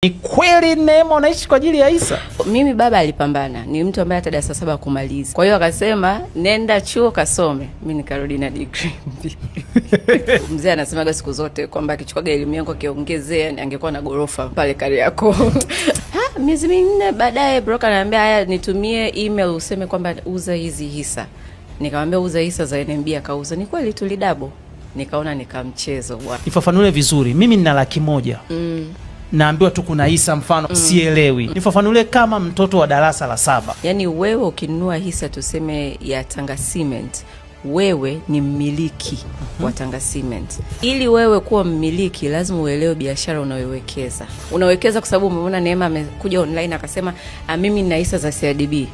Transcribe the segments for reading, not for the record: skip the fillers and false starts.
Ni kweli Neema unaishi kwa ajili ya Isa? Mimi baba alipambana, ni mtu ambaye hata darasa 7 kumaliza. Kwa hiyo akasema nenda chuo kasome. Mimi nikarudi na degree. Mzee anasemaga siku zote kwamba akichukua elimu yangu akiongezea angekuwa na gorofa pale Kariakoo. Miezi minne baadaye broker ananiambia haya nitumie email useme kwamba uza hizi hisa. Nikamwambia uza hisa za NMB akauza. Ni kweli tulidabo. Nikaona nikamchezo. Nifafanue vizuri. Mimi nina 100,000. Naambiwa tu kuna hisa mfano sielewi. Nifafanule kama mtoto wa darasa la 7. Yaani wewe ukinunua hisa tuseme ya Tanga Cement, wewe ni mmiliki wa Tanga Cement. Ili wewe kuwa mmiliki lazima uelewe biashara unayowekeza. Unawekeza kwa sababu umeona Neema amekuja online akasema mimi nina hisa za CRDB.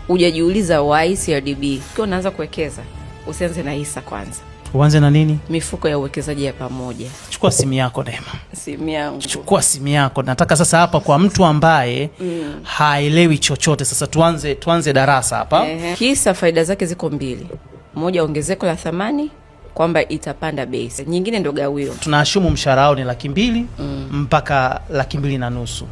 Hujajiuliza why CRDB. Ukiwa unaanza kuwekeza, usianze na hisa kwanza. Uanze na nini? Mifuko ya uwekezaji ya pamoja. Chukua simu yako Neema. Simu yangu. Chukua simu yako. Nataka sasa hapa kwa mtu ambaye haelewi chochote. Sasa tuanze darasa hapa. Hisa faida zake ziko 2. Moja, ongezeko la thamani kwamba itapanda base. Nyingine ndo gawio. Tunaashumu mshahara wao ni 200,000 mpaka 250,000.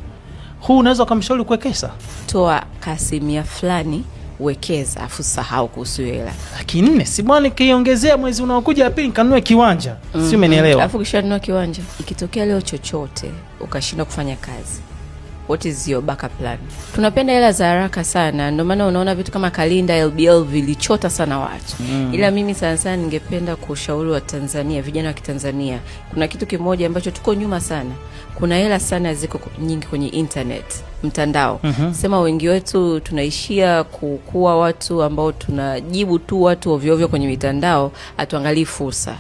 Huu unaweza kumshauri kuwekeza? Toa kasimia fulani wekeza afu sahau kuhusu hela. 400,000 si bwana kiongezea mwezi unaokuja pili kanunue kiwanja. Si umenielewa? Afu kishanunua kiwanja. Ikitokea leo chochote ukashindwa kufanya kazi, what is your backup plan? Tunapenda hela za haraka sana, ndio maana unaona vitu kama Kalinda, LBL vilichota sana watu. Ila mimi sana ningependa kushauri wa Tanzania, vijana wa Kitanzania, kuna kitu kimoja ambacho tuko nyuma sana. Kuna hela sana ziko nyingi kwenye internet, mtandao. Sema wengi wetu tunaishia kuwa watu ambao tunajibu tu watu ovyo ovyo kwenye mitandao, atuangalie fursa.